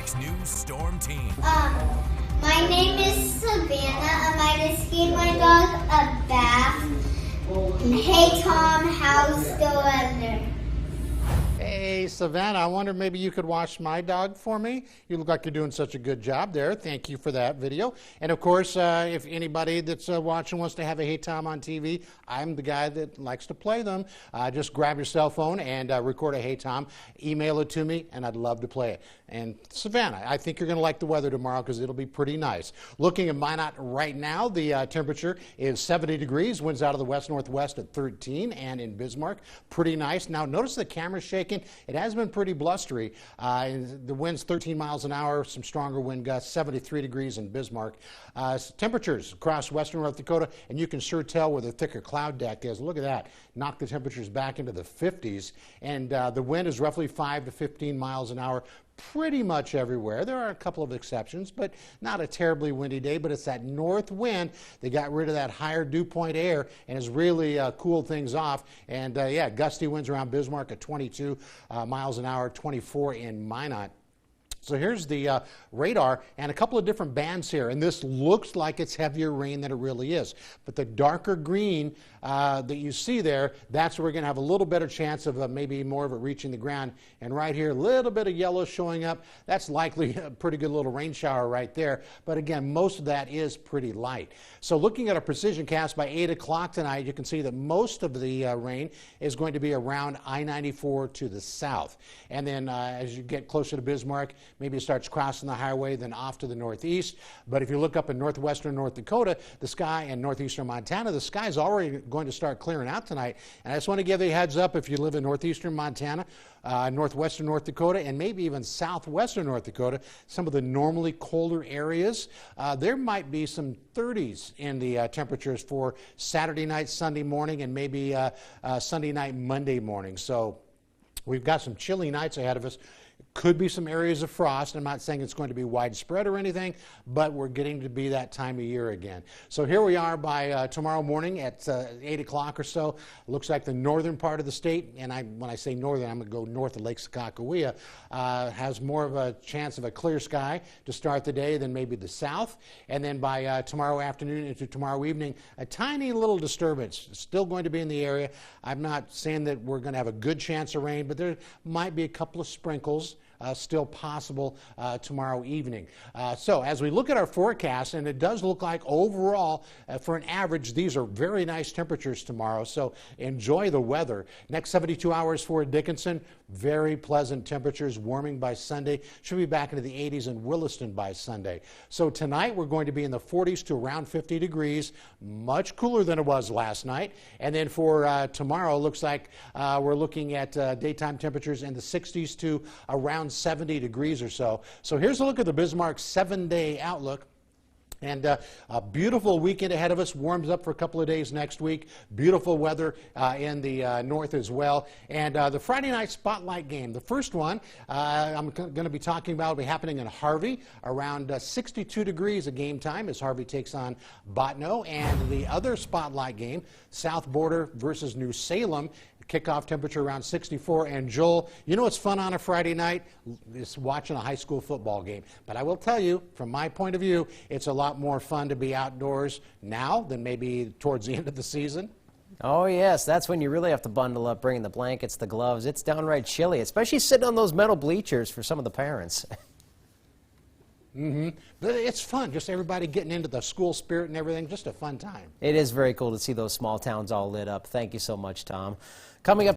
6 News Storm Team. My name is Savannah. I might just give my dog a bath. Hey Tom, how's the weather? Hey, Savannah, I wonder maybe you could wash my dog for me. You look like you're doing such a good job there. Thank you for that video. And of course, if anybody that's watching wants to have a Hey Tom on TV, I'm the guy that likes to play them. Just grab your cell phone and record a Hey Tom, email it to me, and I'd love to play it. And Savannah, I think you're going to like the weather tomorrow because it'll be pretty nice. Looking at Minot right now, the temperature is 70 degrees, winds out of the west-northwest at 13, and in Bismarck, pretty nice. Now, notice the camera's shaking. It has been pretty blustery. The wind's 13 miles an hour, some stronger wind gusts, 73 degrees in Bismarck. Temperatures across western North Dakota, and you can sure tell where the thicker cloud deck is. Look at that. Knock the temperatures back into the 50s, and the wind is roughly 5 to 15 miles an hour. Pretty much everywhere. There are a couple of exceptions, but not a terribly windy day, but it's that north wind that got rid of that higher dew point air and has really cooled things off. And yeah, gusty winds around Bismarck at 22 miles an hour, 24 in Minot. So here's the radar and a couple of different bands here, and this looks like it's heavier rain than it really is. But the darker green that you see there, that's where we're going to have a little better chance of maybe more of it reaching the ground. And right here, a little bit of yellow showing up. That's likely a pretty good little rain shower right there. But again, most of that is pretty light. So looking at a precision cast by 8 o'clock tonight, you can see that most of the rain is going to be around I-94 to the south. And then as you get closer to Bismarck, maybe it starts crossing the highway, then off to the northeast. But if you look up in northwestern North Dakota, the sky, and northeastern Montana, the sky is already going to start clearing out tonight. And I just want to give you a heads up if you live in northeastern Montana, northwestern North Dakota, and maybe even southwestern North Dakota, some of the normally colder areas, there might be some 30s in the temperatures for Saturday night, Sunday morning, and maybe Sunday night, Monday morning. So we've got some chilly nights ahead of us. Could be some areas of frost. I'm not saying it's going to be widespread or anything, but we're getting to be that time of year again. So here we are by tomorrow morning at 8 o'clock or so. Looks like the northern part of the state, and when I say northern, I'm going to go north of Lake Sakakawea, has more of a chance of a clear sky to start the day than maybe the south. And then by tomorrow afternoon into tomorrow evening, a tiny little disturbance still going to be in the area. I'm not saying that we're going to have a good chance of rain, but there might be a couple of sprinkles still possible tomorrow evening. So as we look at our forecast, and it does look like overall for an average, these are very nice temperatures tomorrow. So enjoy the weather. Next 72 hours for Dickinson, very pleasant temperatures, warming by Sunday. Should be back into the 80s in Williston by Sunday. So tonight we're going to be in the 40s to around 50 degrees, much cooler than it was last night. And then for tomorrow, looks like we're looking at daytime temperatures in the 60s to around 70 degrees or so. So here's a look at the Bismarck 7-day outlook. And a beautiful weekend ahead of us. Warms up for a couple of days next week. Beautiful weather in the north as well. And the Friday night spotlight game, the first one I'm going to be talking about will be happening in Harvey around 62 degrees at game time as Harvey takes on Bottineau. And the other spotlight game, South Border versus New Salem. Kickoff temperature around 64. And Joel, you know what's fun on a Friday night? It's watching a high school football game. But I will tell you, from my point of view, it's a lot more fun to be outdoors now than maybe towards the end of the season. Oh, yes, that's when you really have to bundle up, bringing the blankets, the gloves. It's downright chilly, especially sitting on those metal bleachers for some of the parents. But it's fun, just everybody getting into the school spirit and everything, just a fun time. It is very cool to see those small towns all lit up. Thank you so much, Tom. Coming up